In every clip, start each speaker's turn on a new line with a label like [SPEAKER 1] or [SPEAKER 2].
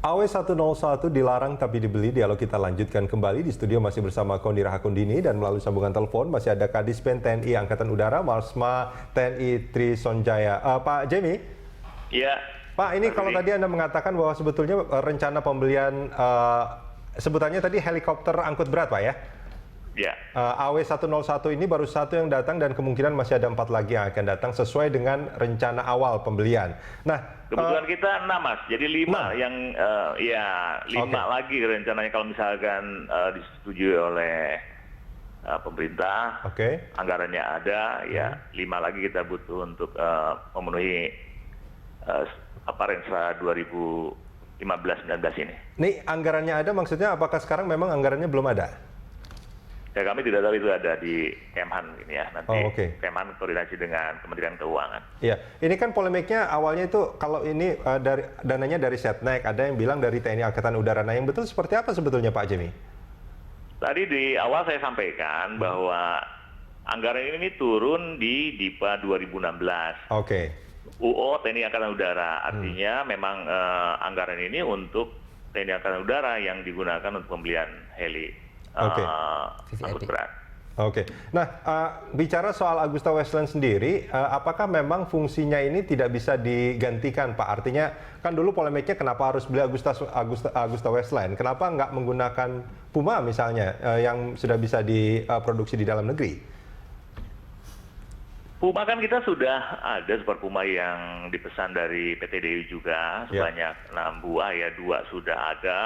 [SPEAKER 1] AW101 dilarang tapi dibeli. Dialog kita lanjutkan kembali. Di studio masih bersama Kondi Rahakundini dan melalui sambungan telepon masih ada Kadispen TNI Angkatan Udara, Marsma TNI Tri Sonjaya. Pak Jemi?
[SPEAKER 2] Iya.
[SPEAKER 1] Pak, ini kalau tadi Anda mengatakan bahwa sebetulnya rencana pembelian sebutannya tadi helikopter angkut berat, Pak ya?
[SPEAKER 2] Ya.
[SPEAKER 1] AW101 ini baru satu yang datang dan kemungkinan masih ada 4 lagi yang akan datang sesuai dengan rencana awal pembelian. Nah,
[SPEAKER 2] kebetulan kita 6, Mas. Jadi 5 yang ya 5 lagi rencananya kalau misalkan disetujui oleh pemerintah. Anggarannya ada, ya 5 lagi kita butuh untuk memenuhi Renstra 2015-19 ini.
[SPEAKER 1] Ini anggarannya ada, maksudnya apakah sekarang memang anggarannya belum ada?
[SPEAKER 2] Ya, kami tidak tahu itu ada di Kemhan ini ya. Nanti Kemhan koordinasi dengan Kementerian Keuangan.
[SPEAKER 1] Iya, ini kan polemiknya awalnya itu kalau ini dananya dari Setnek, ada yang bilang dari TNI Angkatan Udara. Nah, yang betul seperti apa sebetulnya Pak Jemi?
[SPEAKER 2] Tadi di awal saya sampaikan bahwa anggaran ini turun di DIPA 2016. UO TNI Angkatan Udara, artinya memang anggaran ini untuk TNI Angkatan Udara yang digunakan untuk pembelian heli. Angkut berat.
[SPEAKER 1] Nah, bicara soal Agusta Westland sendiri, apakah memang fungsinya ini tidak bisa digantikan, Pak? Artinya, kan dulu polemiknya kenapa harus beli Agusta Westland? Kenapa nggak menggunakan Puma misalnya, yang sudah bisa diproduksi di dalam negeri?
[SPEAKER 2] Puma kan kita sudah ada Super Puma yang dipesan dari PTDI juga, sebanyak 6 buah ya, 2 sudah ada.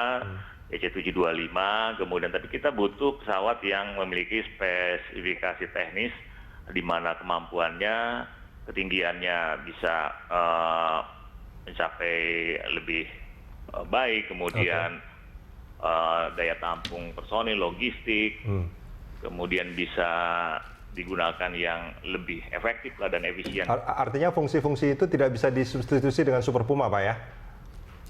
[SPEAKER 2] EC725, kemudian tapi kita butuh pesawat yang memiliki spesifikasi teknis di mana kemampuannya, ketinggiannya bisa mencapai lebih baik, kemudian daya tampung personil, logistik, kemudian bisa digunakan yang lebih efektif lah dan efisien.
[SPEAKER 1] Artinya fungsi-fungsi itu tidak bisa disubstitusi dengan Super Puma, Pak ya?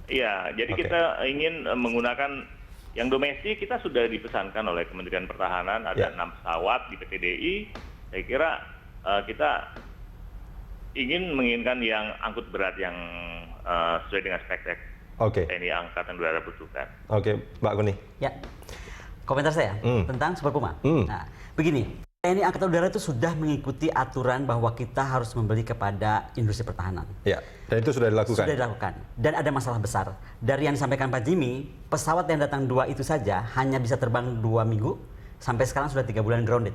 [SPEAKER 2] Iya, jadi kita ingin menggunakan yang domestik, kita sudah dipesankan oleh Kementerian Pertahanan, ada 6 pesawat di PTDI. Saya kira kita menginginkan yang angkut berat yang sesuai dengan spek TNI Angkatan Udara butuhkan.
[SPEAKER 1] Mbak Kuni.
[SPEAKER 3] Ya, komentar saya tentang Super Puma. Nah, begini. TNI Angkatan Udara itu sudah mengikuti aturan bahwa kita harus membeli kepada industri pertahanan.
[SPEAKER 1] Ya, dan itu sudah dilakukan?
[SPEAKER 3] Sudah dilakukan. Dan ada masalah besar. Dari yang disampaikan Pak Jimmy, pesawat yang datang 2 itu saja hanya bisa terbang 2 minggu, sampai sekarang sudah 3 bulan grounded.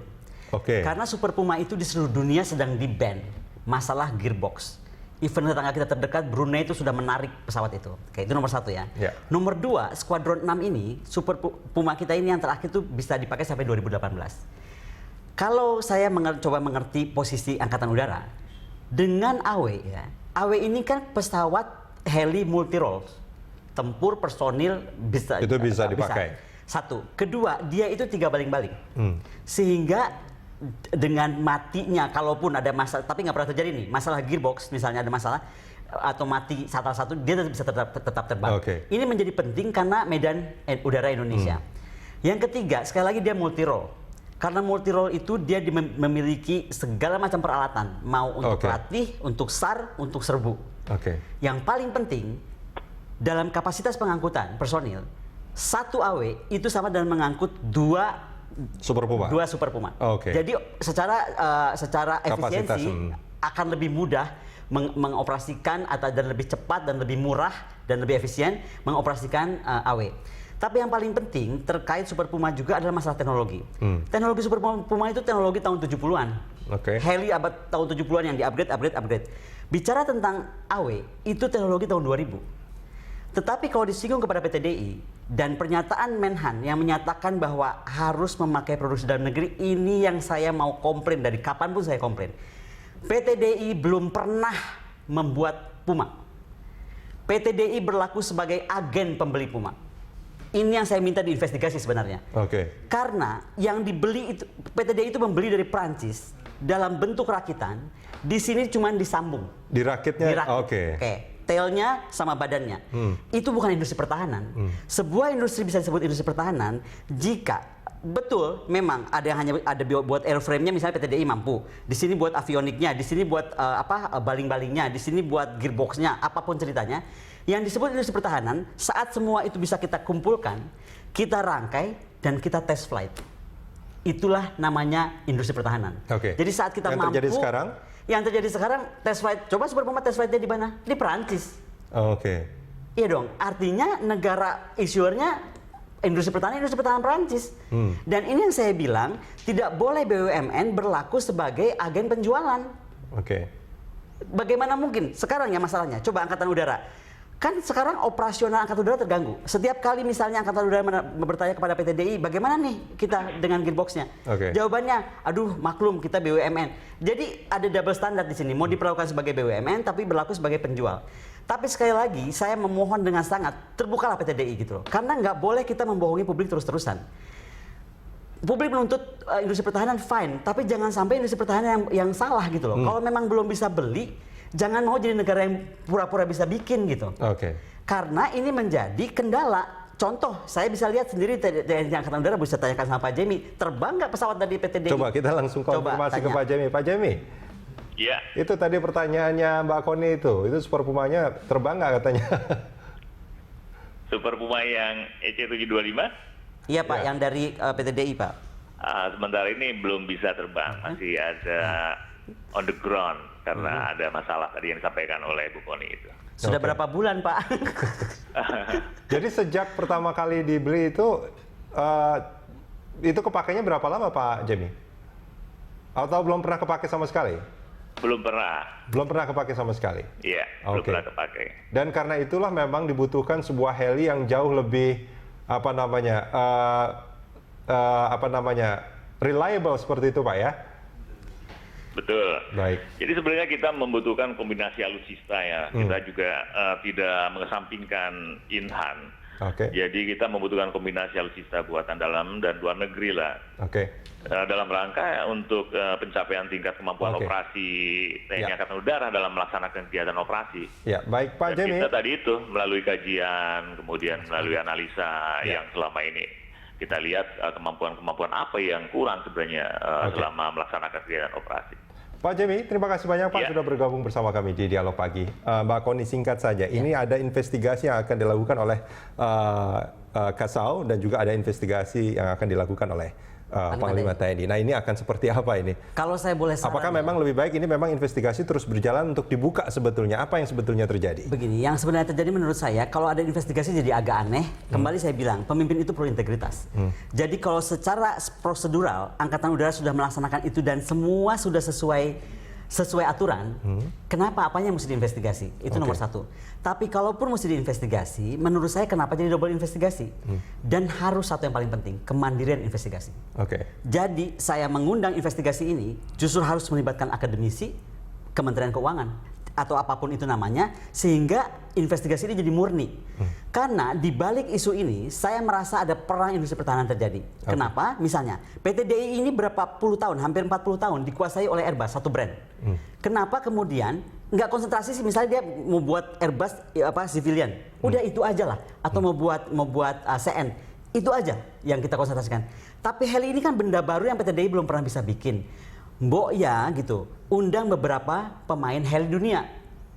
[SPEAKER 3] Karena Super Puma itu di seluruh dunia sedang di-ban. Masalah gearbox. Even tetangga kita terdekat, Brunei itu sudah menarik pesawat itu. Itu nomor 1 ya. Nomor 2, Squadron 6 ini, Super Puma kita ini yang terakhir itu bisa dipakai sampai 2018. Kalau saya coba mengerti posisi Angkatan Udara, dengan AW ya, AW ini kan pesawat heli multi-role, tempur, personil bisa dipakai. 1, kedua dia itu 3 baling-baling, sehingga dengan matinya, kalaupun ada masalah, tapi nggak pernah terjadi nih, masalah gearbox misalnya ada masalah atau mati salah satu, dia bisa tetap terbang. Ini menjadi penting karena medan udara Indonesia. Yang ketiga, sekali lagi dia multi-role. Karena multi-role itu dia memiliki segala macam peralatan, mau untuk pelatih, untuk SAR, untuk serbu. Yang paling penting, dalam kapasitas pengangkutan personil, 1 AW itu sama dengan mengangkut 2 Super Puma. Jadi secara efisiensi akan lebih mudah mengoperasikan dan lebih cepat dan lebih murah dan lebih efisien mengoperasikan AW. Tapi yang paling penting terkait Super Puma juga adalah masalah teknologi. Teknologi Super Puma itu teknologi tahun 70-an. Heli abad tahun 70-an yang di-upgrade. Bicara tentang AW, itu teknologi tahun 2000. Tetapi kalau disinggung kepada PTDI dan pernyataan Menhan yang menyatakan bahwa harus memakai produksi dalam negeri, ini yang saya mau komplain, dari kapan pun saya komplain. PTDI belum pernah membuat Puma. PTDI berlaku sebagai agen pembeli Puma. Ini yang saya minta diinvestigasi sebenarnya. Karena yang dibeli itu, PTDI itu membeli dari Prancis dalam bentuk rakitan. Di sini cuma disambung.
[SPEAKER 1] Dirakitnya?
[SPEAKER 3] Tailnya sama badannya. Itu bukan industri pertahanan. Sebuah industri bisa disebut industri pertahanan jika betul, memang ada yang hanya ada buat airframe-nya, misalnya PT DI mampu. Di sini buat avioniknya, di sini buat baling-balingnya, di sini buat gearbox-nya, apapun ceritanya. Yang disebut industri pertahanan, saat semua itu bisa kita kumpulkan, kita rangkai dan kita test flight. Itulah namanya industri pertahanan. Jadi saat kita mampu, yang terjadi sekarang test flight, coba Super Puma test flight-nya di mana? Di Perancis. Iya dong, artinya negara issuernya industri pertahanan Perancis. Dan ini yang saya bilang, tidak boleh BUMN berlaku sebagai agen penjualan. Bagaimana mungkin? Sekarang ya masalahnya, coba Angkatan Udara. Kan sekarang operasional Angkatan Udara terganggu. Setiap kali misalnya Angkatan Udara bertanya kepada PT DI, bagaimana nih kita dengan gearboxnya? Jawabannya, aduh maklum kita BUMN. Jadi ada double standard di sini. Mau diperlakukan sebagai BUMN, tapi berlaku sebagai penjual. Tapi sekali lagi, saya memohon dengan sangat, terbukalah PT DI gitu loh. Karena nggak boleh kita membohongi publik terus-terusan. Publik menuntut industri pertahanan fine, tapi jangan sampai industri pertahanan yang salah gitu loh. Kalau memang belum bisa beli, jangan mau jadi negara yang pura-pura bisa bikin gitu. Karena ini menjadi kendala. Contoh, saya bisa lihat sendiri TNI Angkatan Udara, bisa tanyakan sama Pak Jemi, terbang nggak pesawat dari PT DI?
[SPEAKER 1] Coba kita langsung konfirmasi ke Pak Jemi. Pak Jemi,
[SPEAKER 2] ya.
[SPEAKER 1] Itu tadi pertanyaannya Mbak Koni itu Super Pumanya terbang nggak katanya?
[SPEAKER 2] Super Puma yang EC725?
[SPEAKER 3] Iya Pak, yang dari PT DI Pak.
[SPEAKER 2] Sementara ini belum bisa terbang, masih ada on the ground karena ada masalah tadi yang disampaikan oleh Bu Koni itu.
[SPEAKER 3] Sudah berapa bulan Pak?
[SPEAKER 1] Jadi sejak pertama kali dibeli itu kepakainya berapa lama Pak Jemi? Atau belum pernah kepakai sama sekali?
[SPEAKER 2] Belum pernah.
[SPEAKER 1] Belum pernah kepakai sama sekali?
[SPEAKER 2] Iya, belum pernah kepakai.
[SPEAKER 1] Dan karena itulah memang dibutuhkan sebuah heli yang jauh lebih reliable seperti itu Pak ya?
[SPEAKER 2] Betul.
[SPEAKER 1] Baik.
[SPEAKER 2] Jadi sebenarnya kita membutuhkan kombinasi alutsista ya. Kita juga tidak mengesampingkan in-hand. Jadi kita membutuhkan kombinasi alutsista buatan dalam dan luar negeri lah. Dalam rangka untuk pencapaian tingkat kemampuan operasi TNI Angkatan Udara dalam melaksanakan kegiatan operasi.
[SPEAKER 1] Ya, baik Pak Jemi.
[SPEAKER 2] Kita tadi itu melalui kajian, kemudian melalui analisa yang selama ini kita lihat kemampuan-kemampuan apa yang kurang sebenarnya selama melaksanakan kegiatan operasi.
[SPEAKER 1] Pak Jemi, terima kasih banyak Pak sudah bergabung bersama kami di Dialog Pagi. Mbak Koni, singkat saja, ini ada investigasi yang akan dilakukan oleh Kasau dan juga ada investigasi yang akan dilakukan oleh Panglima TNI. Nah ini akan seperti apa ini?
[SPEAKER 3] Kalau saya boleh saran,
[SPEAKER 1] apakah memang lebih baik ini memang investigasi terus berjalan untuk dibuka sebetulnya apa yang sebetulnya terjadi? Begini,
[SPEAKER 3] yang sebenarnya terjadi menurut saya kalau ada investigasi jadi agak aneh. Kembali saya bilang pemimpin itu perlu integritas. Jadi kalau secara prosedural Angkatan Udara sudah melaksanakan itu dan semua sudah sesuai aturan, kenapa apanya mesti diinvestigasi? Itu nomor satu. Tapi kalaupun mesti diinvestigasi, menurut saya kenapa jadi double investigasi? Dan harus satu yang paling penting, kemandirian investigasi. Jadi saya mengundang investigasi ini justru harus melibatkan akademisi, Kementerian Keuangan, atau apapun itu namanya, sehingga investigasi ini jadi murni. Karena di balik isu ini, saya merasa ada perang industri pertahanan terjadi. Kenapa? Misalnya, PT DI ini berapa puluh tahun, hampir 40 tahun dikuasai oleh Airbus, satu brand. Kenapa kemudian nggak konsentrasi sih, misalnya dia mau buat Airbus civilian, udah itu aja lah. Atau mau buat CN, itu aja yang kita konsentrasikan. Tapi heli ini kan benda baru yang PT DI belum pernah bisa bikin. Mbok ya gitu, undang beberapa pemain heli dunia,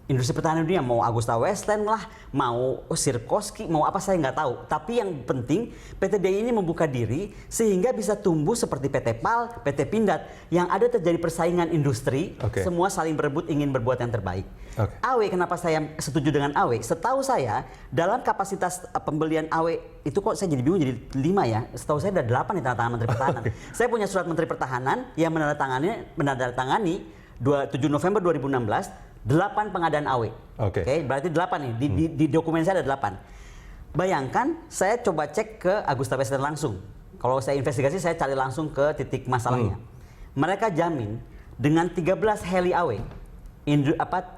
[SPEAKER 3] industri pertahanan dunia, mau Agusta Westland lah, mau Sikorsky, mau apa saya nggak tahu. Tapi yang penting PT DI ini membuka diri sehingga bisa tumbuh seperti PT PAL, PT Pindad, yang ada terjadi persaingan industri, semua saling berebut ingin berbuat yang terbaik. AW, kenapa saya setuju dengan AW? Setahu saya dalam kapasitas pembelian AW itu kok saya jadi bingung jadi 5 ya. Setahu saya ada 8 di tanda tangan Menteri Pertahanan. Saya punya surat Menteri Pertahanan yang menandatangani 7 November 2016 8 pengadaan AW. Berarti 8 nih. Di dokumen saya ada 8. Bayangkan saya coba cek ke Agusta Westland langsung. Kalau saya investigasi saya cari langsung ke titik masalahnya. Mereka jamin dengan 13 heli AW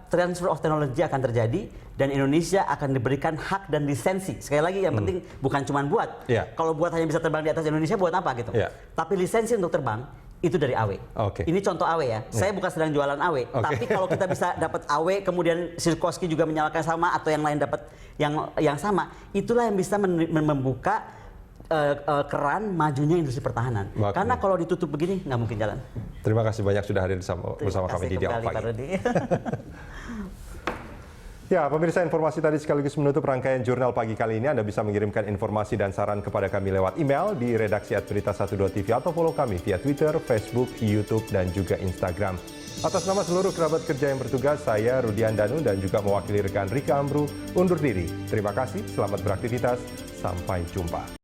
[SPEAKER 3] transfer of technology akan terjadi dan Indonesia akan diberikan hak dan lisensi. Sekali lagi yang penting bukan cuma buat. Kalau buat hanya bisa terbang di atas Indonesia buat apa gitu. Tapi lisensi untuk terbang itu dari AW. Ini contoh AW ya. Saya bukan sedang jualan AW, tapi kalau kita bisa dapat AW kemudian Sikorsky juga menyalakan sama atau yang lain dapat yang sama, itulah yang bisa membuka keran majunya industri pertahanan. Karena kalau ditutup begini nggak mungkin jalan.
[SPEAKER 1] Terima kasih banyak sudah hadir bersama kami di Dialog Pagi. Ya, pemirsa, informasi tadi sekaligus menutup rangkaian Jurnal Pagi kali ini. Anda bisa mengirimkan informasi dan saran kepada kami lewat email di redaksi@berita12tv atau follow kami via Twitter, Facebook, YouTube, dan juga Instagram. Atas nama seluruh kerabat kerja yang bertugas, saya Rudian Danu dan juga mewakili rekan Rika Amru undur diri. Terima kasih, selamat beraktivitas, sampai jumpa.